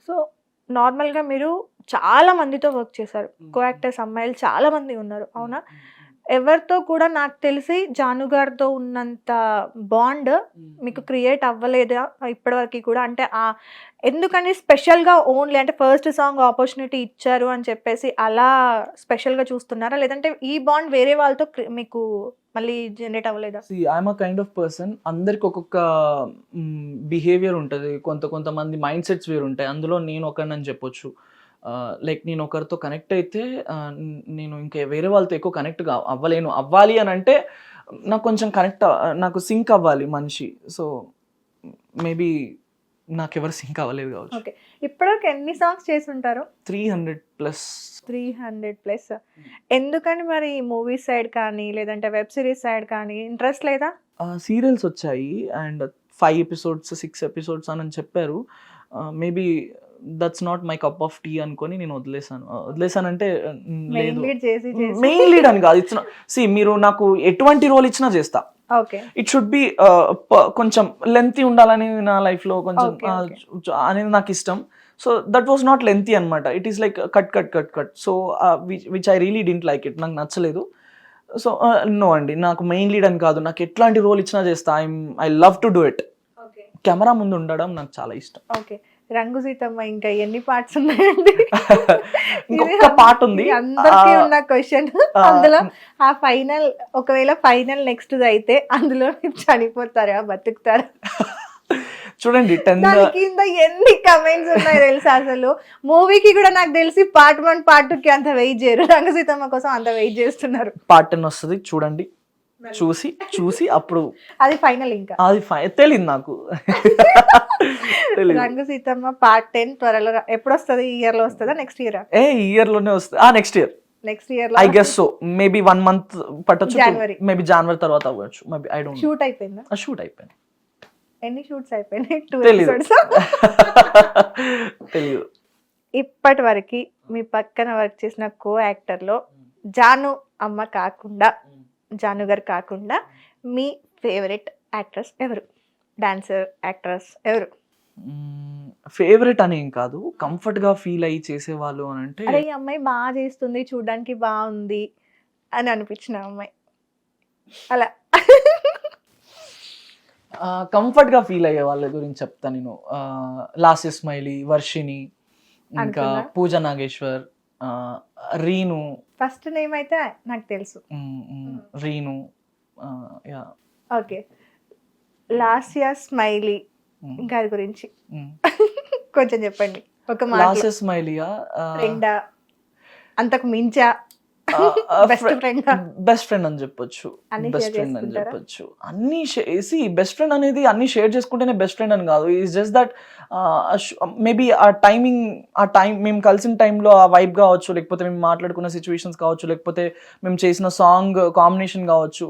So నార్మల్గా మీరు చాలా మందితో వర్క్ చేశారు, కో యాక్టర్స్ అమ్మాయిలు చాలా మంది ఉన్నారు, అవునా? ఎవరితో కూడా నాకు తెలిసి జాను గారితో ఉన్నంత బాండ్ మీకు క్రియేట్ అవ్వలేదా ఇప్పటివరకు కూడా? అంటే ఎందుకని స్పెషల్గా ఓన్లీ అంటే ఫస్ట్ సాంగ్ ఆపర్చునిటీ ఇచ్చారు అని చెప్పేసి అలా స్పెషల్గా చూస్తున్నారా, లేదంటే ఈ బాండ్ వేరే వాళ్ళతో మీకు మళ్ళీ జనరేట్ అవ్వలేదా? I'm a kind of person, అందరికి ఒక్కొక్క బిహేవియర్ ఉంటుంది, కొంతమంది మైండ్ సెట్స్ వేరు ఉంటాయి. అందులో నేను ఒకరిని చెప్పొచ్చు. లైక్ నేను ఒకరితో కనెక్ట్ అయితే నేను ఇంకా వేరే వాళ్ళతో ఎక్కువ కనెక్ట్ అవ్వలేను. అవ్వాలి అని అంటే నాకు కొంచెం నాకు సింక్ అవ్వాలి మనిషి. సో మేబీ నాకెవరు సింక్ అవ్వలేదు కావచ్చు. ఓకే, ఇప్పటివరకు ఎన్ని సాంగ్స్ చేసి ఉంటారు? 300+. 300+. ఎందుకని మరి మూవీ సైడ్ కానీ లేదంటే వెబ్ సిరీస్ సైడ్ కానీ ఇంట్రెస్ట్ లేదా? సీరియల్స్ వచ్చాయి అండ్ 5 episodes 6 episodes అని చెప్పారు. Maybe that's not my cup of tea అనుకొని నేను వదిలేసానంటే లేదు, మెయిన్ లీడ్ అని కాదు. మీరు నాకు ఎటువంటి రోల్ ఇచ్చినా చేస్తా. ఇట్ షుడ్ బి కొంచెం లెంతీ ఉండాలని నా లైఫ్ లో కొంచెం అనేది నాకు ఇష్టం. So that was not lengthy అనమాట. It is like cut. So which I really didn't like it, నాకు నచ్చలేదు. సో నో అండి, నాకు మెయిన్ లీడ్ అని కాదు, నాకు ఎట్లాంటి రోల్ ఇచ్చినా చేస్తా. I love to do it. Camera ముందు ఉండడం నాకు చాలా ఇష్టం. ఓకే, రంగు సీతమ్మ ఇంకా ఎన్ని పార్ట్స్ ఉన్నాయండి? ఇంకొక పార్ట్ ఉంది, అందరికీ ఉన్న క్వశ్చన్. అందులో ఆ ఫైనల్, ఒకవేళ ఫైనల్ నెక్స్ట్ అయితే అందులో చనిపోతారా బతుకుతారా? చూడండి, కింద ఎన్ని కమెంట్స్ ఉన్నాయి తెలుసా అసలు. మూవీకి కూడా నాకు తెలిసి పార్ట్ 1 పార్ట్ 2కి అంత వెయిట్ చేయరు, రంగు సీతమ్మ కోసం అంత వెయిట్ చేస్తున్నారు. పార్ట్ 10 వస్తుంది చూడండి, చూసి అప్పుడు అది ఫైనల్. ఇంకా అది తెలియదు నాకు. రంగు సీతమ్మ పార్ట్ 10 త్వరలో ఎప్పుడు వస్తుంది? ఈ ఇయర్ లో వస్తుందా నెక్స్ట్ ఇయర్? ఇయర్ లోనే వస్తుంది. Next year I guess so. Maybe 1 month పట్టొచ్చు, మేబీ జనవరి తర్వాత అవ్వచ్చు. Maybe I don't. షూట్ అయిపోయిందా? షూట్ అయిపోయింది. ఎన్ని షూట్స్ అయిపోయినాయి? 2 తెలీదు. ఇప్పటి వరకు మీ పక్కన వర్క్ చేసిన కో యాక్టర్ లో జాను అమ్మ కాకుండా, జాను గారు కాకుండా మీ ఫేవరెట్ యాక్ట్రెస్ ఎవరు? డాన్సర్, యాక్ట్రెస్ ఎవరు? ఫేవరెట్ అని ఏం కాదు, కంఫర్ట్ గా ఫీల్ అయ్యి చేసేవాళ్ళు అని అంటే, అరే ఈ అమ్మాయి బాగా చేస్తుంది, చూడడానికి బాగుంది అని అనిపించిన అమ్మాయి అలా. కంఫర్ట్ గా ఫీల్ అయ్యే వాళ్ళ గురించి చెప్తా నేను. లాస్య స్మైలీ, వర్షిని, ఇంకా పూజ నాగేశ్వర్, రీను. ఫస్ట్ నేమ్ అయితే నాకు తెలుసు, రీను. ఓకే, లాస్య స్మైలీ, ఇంకా అది గురించి కొంచెం చెప్పండి. ఒక మాట. లాస్య స్మైలీయా ఫ్రెండా, అంతకు మించా? బెస్ట్ ఫ్రెండ్ అని చెప్పొచ్చు. అన్ని బెస్ట్ ఫ్రెండ్ అనేది అన్ని షేర్ చేసుకుంటేనే బెస్ట్ ఫ్రెండ్ అని కాదు. ఈజ్ జస్ట్ దట్ మేబీ ఆ టైం మేము కలిసిన టైంలో ఆ వైబ్ కావచ్చు, లేకపోతే మేము మాట్లాడుకున్న సిచ్యువేషన్స్ కావచ్చు, లేకపోతే మేము చేసిన సాంగ్ కాంబినేషన్ కావచ్చు,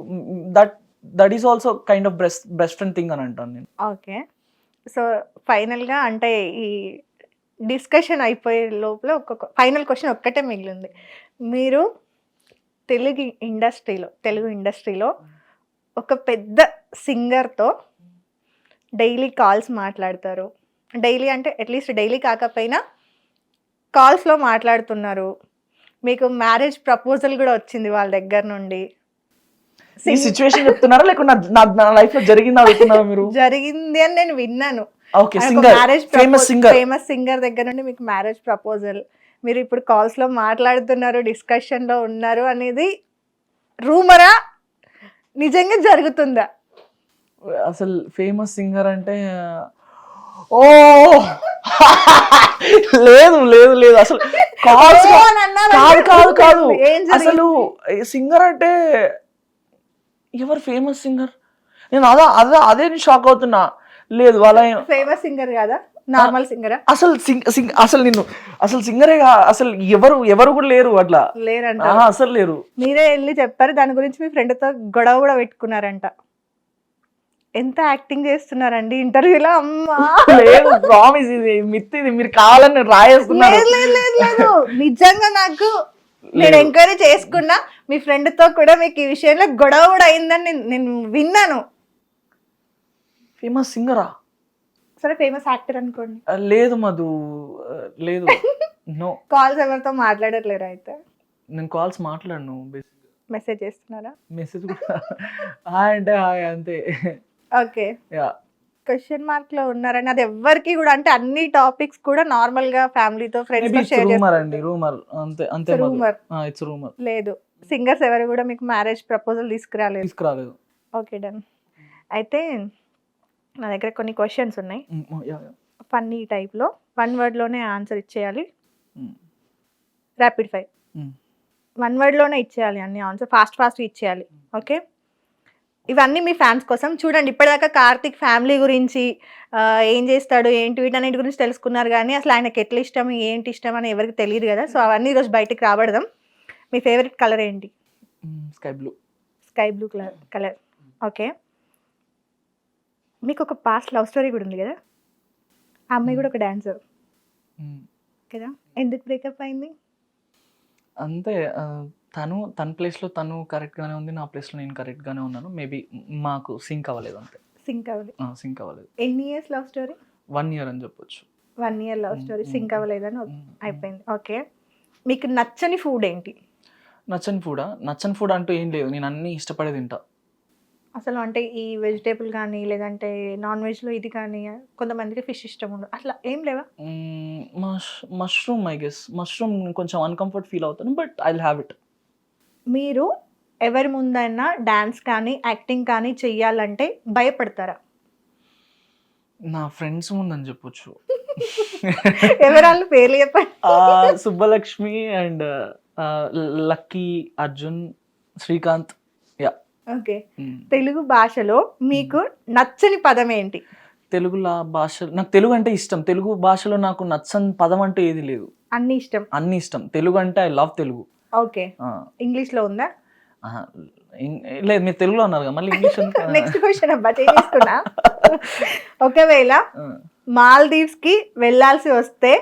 that is also kind of best friend thing అని అంటాను నేను. ఓకే, సో ఫైనల్ గా అంటే ఈ డిస్కషన్ అయిపోయే లోపల ఒక్కొక్క ఫైనల్ క్వశ్చన్ ఒక్కటే మిగిలింది. మీరు తెలుగు ఇండస్ట్రీలో ఒక పెద్ద సింగర్తో డైలీ కాల్స్ మాట్లాడతారు. డైలీ అంటే అట్లీస్ట్ డైలీ కాకపోయినా కాల్స్లో మాట్లాడుతున్నారు. మీకు మ్యారేజ్ ప్రపోజల్ కూడా వచ్చింది వాళ్ళ దగ్గర నుండి. ఈ సిచ్యువేషన్ చెప్తున్నారా లేకుంటే నా లైఫ్ లో జరిగింది అడుగుతున్నారా మీరు? జరిగింది అని నేను విన్నాను. ఫేమస్ సింగర్ దగ్గర నుండి మీకు మ్యారేజ్ ప్రపోజల్, మీరు ఇప్పుడు కాల్స్ లో మాట్లాడుతున్నారు, డిస్కషన్ లో ఉన్నారు అనేది రూమరా, నిజంగా జరుగుతుందా? అసలు ఫేమస్ సింగర్ అంటే ఓ లేదు అసలు కాదు. అసలు సింగర్ అంటే ఎవరు ఫేమస్ సింగర్? నేను అదే షాక్ అవుతున్నా. లేదు, వాళ్ళ ఫేమస్ సింగర్ కాదా, నార్మల్ సింగరా? అసలు సింగరే అసలు ఎవరు కూడా లేరు, అట్లా లేరంట. అసలు లేరు. మీరే వెళ్ళి చెప్పారు దాని గురించి, మీ ఫ్రెండ్ తో గొడవ కూడా పెట్టుకున్నారంట. ఎంత యాక్టింగ్ చేస్తున్నారండి ఇంటర్వ్యూలో. అమ్మా లేదు, ప్రామిస్, ఇది మిత్, ఇది మీరు కావాలని రాయేస్తున్నారు. లేదు, నిజంగా నాకు నేను ఎంక్వైరీ చేసుకున్నా, మీ ఫ్రెండ్ తో కూడా మీకు ఈ విషయంలో గొడవ కూడా అయిందని నేను విన్నాను. ఫేమస్ సింగరా? సరే ఫేమస్ యాక్టర్ అనుకోండి. లేదు మధు, లేదు. నో, కాల్స్ ఎవరితో మాట్లాడట్లేరు అయితే? నేను కాల్స్ మాట్లాడను. మెసేజ్ చేస్తున్నారా? మెసేజ్ కూడా హాయ్ అంటే హాయ్ అంతే. ఓకే. యా, క్వశ్చన్ మార్క్ లో ఉన్నారని అది ఎవ్వరికి కూడా, అంటే అన్ని టాపిక్స్ కూడా నార్మల్ గా ఫ్యామిలీతో ఫ్రెండ్స్ తో షేర్ రూమర్ అండి, రూమర్ అంతే అంతే. Rumour it's rumour. లేదు, సింగర్స్ ఎవరు కూడా మీకు మ్యారేజ్ ప్రపోజల్ తీసుకురాలేదు. Okay done. అయితే నా దగ్గర కొన్ని క్వశ్చన్స్ ఉన్నాయి, ఫన్నీ టైప్ లో. 1 word లోనే ఆన్సర్ ఇచ్చేయాలి, ర్యాపిడ్ ఫైర్. 1 word లోనే ఇచ్చేయాలి అన్ని ఆన్సర్, ఫాస్ట్ ఇచ్చేయాలి. ఓకే, ఇవన్నీ మీ ఫ్యాన్స్ కోసం. చూడండి, ఇప్పటిదాకా కార్తిక్ ఫ్యామిలీ గురించి ఏం చేస్తాడు ఏంటి వీటన్నిటి గురించి తెలుసుకున్నారు, కానీ అసలు ఆయనకి ఎట్లా ఇష్టం ఏంటి ఇష్టం అని ఎవరికి తెలియదు కదా. సో అవన్నీ ఈరోజు బయటకు రాబడదాం. మీ ఫేవరెట్ కలర్ ఏంటి? Sky blue. Sky blue colour. Okay, మీకు ఒక పాస్ట్ లవ్ స్టోరీ కూడా ఉంది కదా, ఆ అమ్మాయి కూడా ఒక డాన్సర్ కదా, ఎందుకు బ్రేకప్ అయింది? అంతే, తన ప్లేస్లో తను కరెక్ట్గానే ఉంది, నా ప్లేస్లో నేను కరెక్ట్గానే ఉన్నాను. మేబీ మాకు సింక్ అవ్వలేదు అంతే. సింక్ అవ్వలేదు. ఎన్ని ఇయర్స్ లవ్ స్టోరీ? 1 year అని చెప్పొచ్చు. 1 year లవ్ స్టోరీ, సింక్ అవ్వలేదని అయిపోయింది. ఓకే, మీకు నచ్చని ఫుడ్ ఏంటి? నచ్చని ఫుడ్ అంటూ ఏం లేదు, నేను అన్నీ ఇష్టపడే తింటా. అసలు అంటే ఈ వెజిటేబుల్ కానీ లేదంటే నాన్ వెజ్లో ఇది కానీ, కొంతమందికి ఫిష్ ఇష్టం ఉండదు, అట్లా ఏం లేవా? మష్రూమ్, ఐ గెస్ మష్రూమ్ కొంచెం అన్కంఫర్ట్ ఫీల్ అవుతాను, but I will have it. మీరు ఎవరి ముందైనా డాన్స్ కానీ యాక్టింగ్ కానీ చెయ్యాలంటే భయపడతారా? నా ఫ్రెండ్స్ ముందని చెప్పొచ్చు. ఎవరాళ్ళు పేర్లు చెప్పండి. Subbalakshmi and Lucky, Arjun, Srikanth. Yeah. Okay, Telugu భాషలో మీకు నచ్చని పదం ఏంటి? తెలుగులో నాకు తెలుగు అంటే ఇష్టం. తెలుగు భాషలో నాకు నచ్చని పదం అంటూ ఏది లేదు. అన్ని ఇష్టం. తెలుగు అంటే I love Telugu. Okay, English లో ఉందా? లేదు, మీరు తెలుగులో అన్నారు కదా, మళ్ళీ ఇంగ్లీష్. నెక్స్ట్ క్వశ్చన్ అబ్బా, చేస్తున్నా. ఒకవేళ మాల్దీవ్స్ కి వెళ్ళాల్సి వస్తే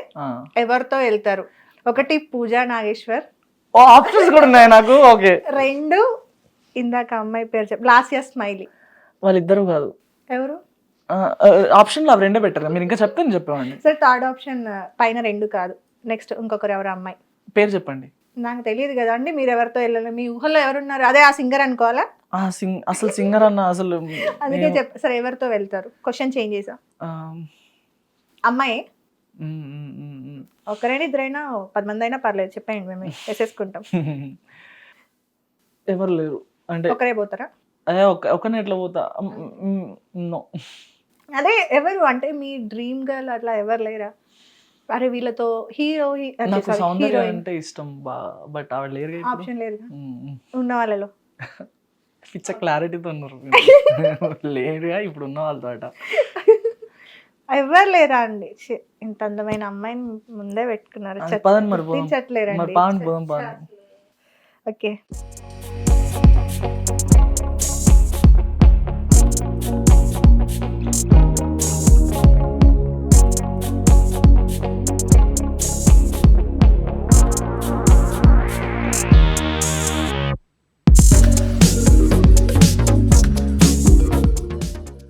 ఎవరితో వెళ్తారు? 1 పూజా నాగేశ్వర్. ఆప్షన్స్ కూడా ఉన్నాయి నాకు. ఓకే. 2 ఇందాక అమ్మాయి పేరు లాస్యా స్మైలీ. వాళ్ళిద్దరు కాదు. ఎవరు? ఆప్షన్ అవి 2 బెటర్. మీరు ఇంకా చెప్తే చెప్పండి. సరే, థర్డ్ ఆప్షన్ పైన 2 కాదు, నెక్స్ట్ ఇంకొకరు ఎవరు అమ్మాయి పేరు చెప్పండి. నాకు తెలియదు కదా అండి, మీరు ఎవరితో వెళ్ళాలి? మీ ఊహలో ఎవరున్నారు? అదే ఆ సింగర్ అనుకోవాలా? అసలు సింగర్ అన్న అసలు అందుకే సరే, ఎవరితో వెళ్తారు? క్వశ్చన్ చేంజ్ చేసా. అమ్మాయి ఒకరైనా ఇద్దరైనా 10 మంది అయినా పర్లేదు, చెప్పండి, మేము వేసేసుకుంటాం. ఎవరు లేరు అంటే ఒకరే పోతారా? ఒకనే ఎట్లా పోతా? నో. అదే ఎవరు అంటే మీ డ్రీమ్ గర్ల్ అట్లా ఎవరు లేరా? అరే వీళ్ళతో హీరో నాకు సౌందర్య అంటే ఇష్టం, బట్ ఆవిడ లేరు. ఆప్షన్ లేదు ఉన్న వాళ్ళలో. పిచ్చ క్లారిటీతో ఉన్నారు. లేరుగా ఇప్పుడు ఉన్న వాళ్ళతో అట. ఎవరు లేరా అండి? ఇంత అందమైన అమ్మాయిని ముందే పెట్టుకున్నారు, గుర్తించట్లేరండి. ఓకే.